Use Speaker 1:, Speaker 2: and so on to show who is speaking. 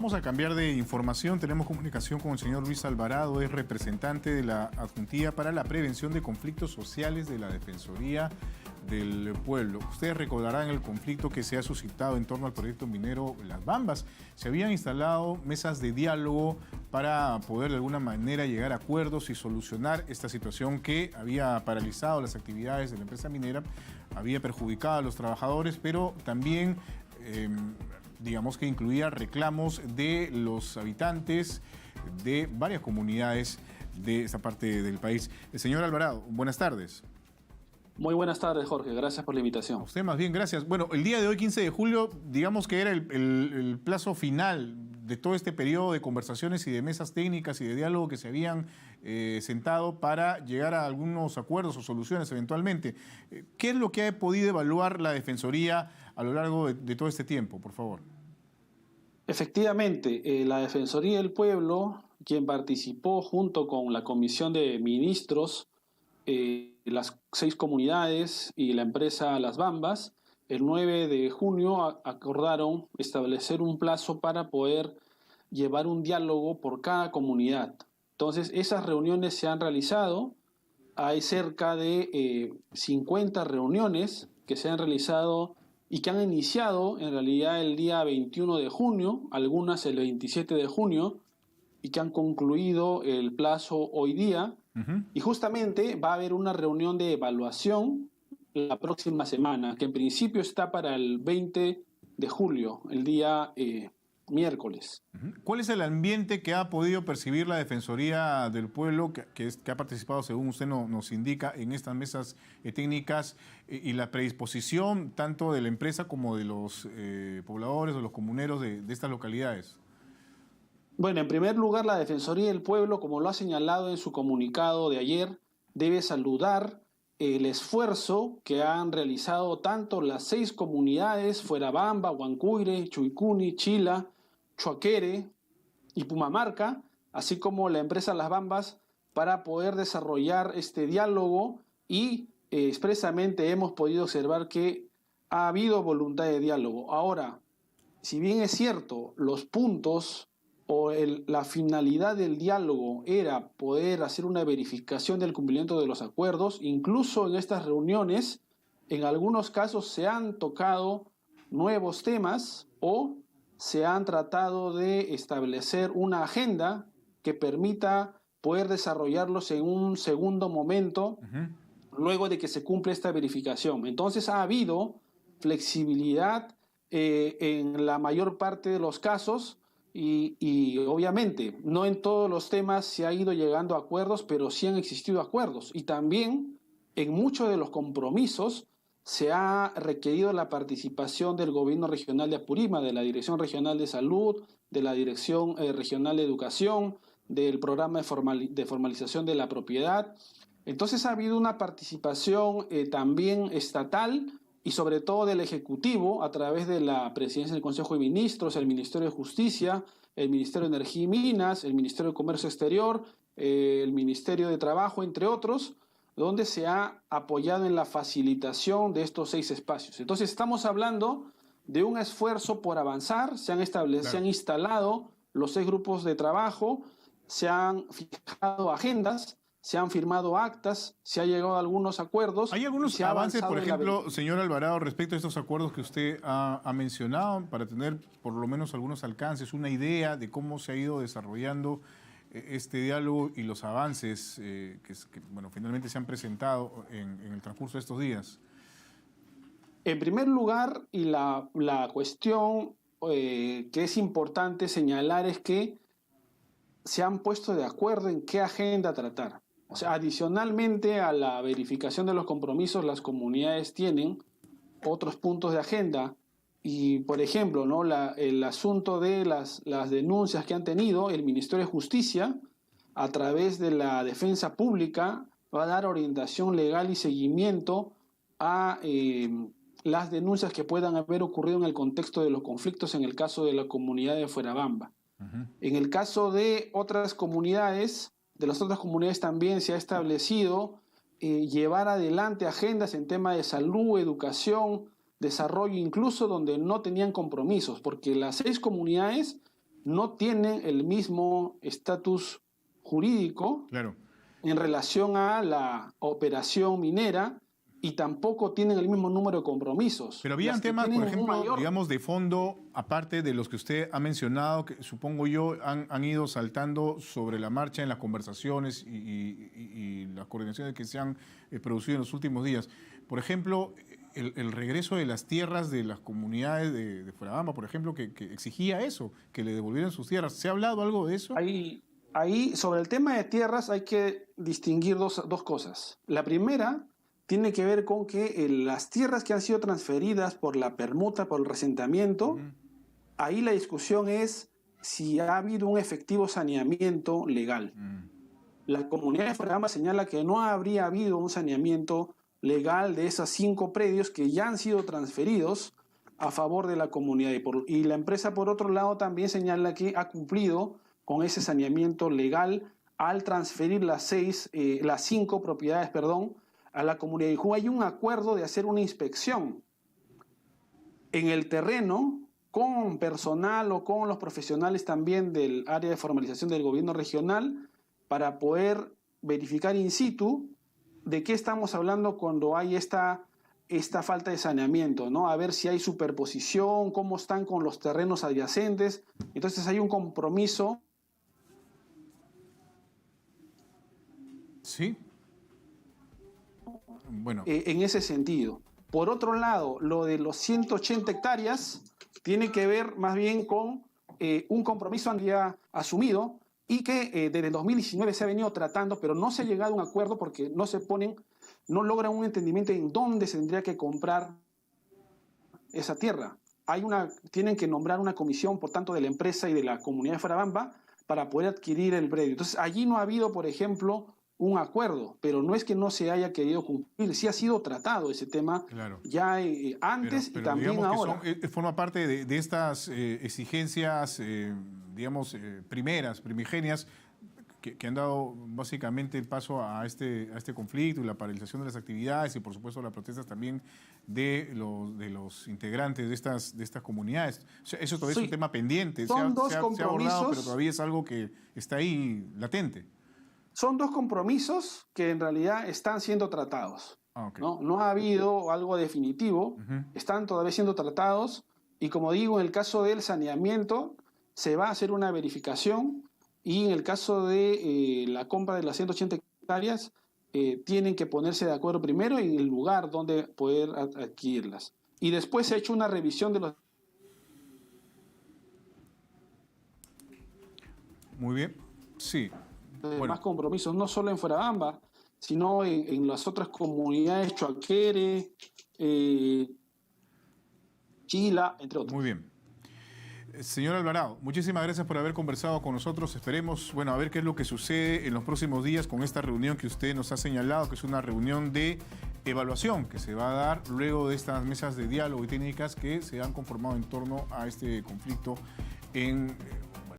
Speaker 1: Vamos a cambiar de información. Tenemos comunicación con el señor Luis Alvarado, es representante de la Adjuntía para la Prevención de Conflictos Sociales de la Defensoría del Pueblo. Ustedes recordarán el conflicto que se ha suscitado en torno al proyecto minero Las Bambas. Se habían instalado mesas de diálogo para poder de alguna manera llegar a acuerdos y solucionar esta situación que había paralizado las actividades de la empresa minera, había perjudicado a los trabajadores, pero también digamos que incluía reclamos de los habitantes de varias comunidades de esta parte del país. Señor Alvarado, buenas tardes.
Speaker 2: Muy buenas tardes, Jorge. Gracias por la invitación.
Speaker 1: A usted más bien, gracias. Bueno, el día de hoy, 15 de julio, digamos que era el plazo final de todo este periodo de conversaciones y de mesas técnicas y de diálogo que se habían sentado para llegar a algunos acuerdos o soluciones eventualmente. ¿Qué es lo que ha podido evaluar la Defensoría a lo largo de todo este tiempo, por favor?
Speaker 2: Efectivamente, la Defensoría del Pueblo, quien participó junto con la Comisión de Ministros, las 6 comunidades y la empresa Las Bambas, el 9 de junio acordaron establecer un plazo para poder llevar un diálogo por cada comunidad. Entonces, esas reuniones se han realizado. Hay cerca de 50 reuniones que se han realizado y que han iniciado en realidad el día 21 de junio, algunas el 27 de junio, y que han concluido el plazo hoy día. Y justamente va a haber una reunión de evaluación la próxima semana, que en principio está para el 20 de julio, el día miércoles.
Speaker 1: ¿Cuál es el ambiente que ha podido percibir la Defensoría del Pueblo, que ha participado, según usted nos indica, en estas mesas técnicas y la predisposición tanto de la empresa como de los pobladores o los comuneros de estas localidades?
Speaker 2: Bueno, en primer lugar, la Defensoría del Pueblo, como lo ha señalado en su comunicado de ayer, debe saludar el esfuerzo que han realizado tanto las 6 comunidades, Fuerabamba, Huancuire, Chuicuni, Chila, Chuaquere y Pumamarca, así como la empresa Las Bambas, para poder desarrollar este diálogo y expresamente hemos podido observar que ha habido voluntad de diálogo. Ahora, si bien es cierto, los puntos o la finalidad del diálogo era poder hacer una verificación del cumplimiento de los acuerdos, incluso en estas reuniones, en algunos casos se han tocado nuevos temas o se han tratado de establecer una agenda que permita poder desarrollarlos en un segundo momento, luego de que se cumple esta verificación. Entonces ha habido flexibilidad en la mayor parte de los casos. Y obviamente no en todos los temas se ha ido llegando a acuerdos, pero sí han existido acuerdos. Y también en muchos de los compromisos se ha requerido la participación del Gobierno Regional de Apurímac, de la Dirección Regional de Salud, de la Dirección Regional de Educación, del Programa de Formalización de la Propiedad. Entonces ha habido una participación también estatal y sobre todo del Ejecutivo, a través de la Presidencia del Consejo de Ministros, el Ministerio de Justicia, el Ministerio de Energía y Minas, el Ministerio de Comercio Exterior, el Ministerio de Trabajo, entre otros, donde se ha apoyado en la facilitación de estos 6 espacios. Entonces estamos hablando de un esfuerzo por avanzar, se han instalado los 6 grupos de trabajo, se han fijado agendas, se han firmado actas, se ha llegado a algunos acuerdos.
Speaker 1: ¿Hay algunos avances, por ejemplo, señor Alvarado, respecto a estos acuerdos que usted ha mencionado, para tener por lo menos algunos alcances, una idea de cómo se ha ido desarrollando este diálogo y los avances bueno, finalmente se han presentado en el transcurso de estos días?
Speaker 2: En primer lugar, y la cuestión que es importante señalar es que se han puesto de acuerdo en qué agenda tratar. O sea, adicionalmente a la verificación de los compromisos, las comunidades tienen otros puntos de agenda y, por ejemplo, ¿no? el asunto de las denuncias que han tenido, el Ministerio de Justicia, a través de la Defensa Pública, va a dar orientación legal y seguimiento a las denuncias que puedan haber ocurrido en el contexto de los conflictos en el caso de la comunidad de Fuerabamba. En el caso de otras comunidades, de las otras comunidades también se ha establecido llevar adelante agendas en tema de salud, educación, desarrollo, incluso donde no tenían compromisos, porque las 6 comunidades no tienen el mismo estatus jurídico
Speaker 1: Claro.
Speaker 2: en relación a la operación minera y tampoco tienen el mismo número de compromisos.
Speaker 1: Pero habían
Speaker 2: Las que
Speaker 1: temas, por
Speaker 2: tienen un
Speaker 1: ejemplo,
Speaker 2: mayor-
Speaker 1: digamos, de fondo, aparte de los que usted ha mencionado, que supongo yo han ido saltando sobre la marcha en las conversaciones y las coordinaciones que se han producido en los últimos días. Por ejemplo, el regreso de las tierras de las comunidades de Fuerabamba, por ejemplo, que exigía eso, que le devolvieran sus tierras. ¿Se ha hablado algo de eso?
Speaker 2: Ahí, sobre el tema de tierras, hay que distinguir dos cosas. La primera tiene que ver con que las tierras que han sido transferidas por la permuta, por el resentamiento, ahí la discusión es si ha habido un efectivo saneamiento legal. La comunidad de Fuerabamba señala que no habría habido un saneamiento legal de esos 5 predios que ya han sido transferidos a favor de la comunidad. Y la empresa, por otro lado, también señala que ha cumplido con ese saneamiento legal al transferir las 5 propiedades, a la comunidad. Y hay un acuerdo de hacer una inspección en el terreno con personal o con los profesionales también del área de formalización del gobierno regional para poder verificar in situ de qué estamos hablando cuando hay esta falta de saneamiento, ¿no? A ver si hay superposición, cómo están con los terrenos adyacentes. Entonces hay un compromiso.
Speaker 1: Sí. Bueno.
Speaker 2: En ese sentido. Por otro lado, lo de los 180 hectáreas tiene que ver más bien con un compromiso ya asumido y que desde el 2019 se ha venido tratando, pero no se ha llegado a un acuerdo porque no logran un entendimiento en dónde se tendría que comprar esa tierra. Tienen que nombrar una comisión, por tanto, de la empresa y de la comunidad de Fuerabamba para poder adquirir el predio. Entonces, allí no ha habido, por ejemplo, un acuerdo, pero no es que no se haya querido cumplir, sí ha sido tratado ese tema ya antes
Speaker 1: pero
Speaker 2: y también ahora.
Speaker 1: Forma parte de estas exigencias, primigenias, que han dado básicamente el paso a este conflicto y la paralización de las actividades y por supuesto las protestas también de los integrantes de estas comunidades. O sea, eso todavía es un tema pendiente, se ha abordado, pero todavía es algo que está ahí latente.
Speaker 2: Son 2 compromisos que en realidad están siendo tratados. No ha habido algo definitivo, están todavía siendo tratados y como digo, en el caso del saneamiento se va a hacer una verificación y en el caso de la compra de las 180 hectáreas tienen que ponerse de acuerdo primero en el lugar donde poder adquirirlas. Y después se ha hecho una revisión de los...
Speaker 1: Muy bien, sí.
Speaker 2: Más compromisos, no solo en Fuerabamba, sino en las otras comunidades, Choaquere, Chila, entre otros.
Speaker 1: Muy bien. Señor Alvarado, muchísimas gracias por haber conversado con nosotros. Esperemos, a ver qué es lo que sucede en los próximos días con esta reunión que usted nos ha señalado, que es una reunión de evaluación que se va a dar luego de estas mesas de diálogo y técnicas que se han conformado en torno a este conflicto en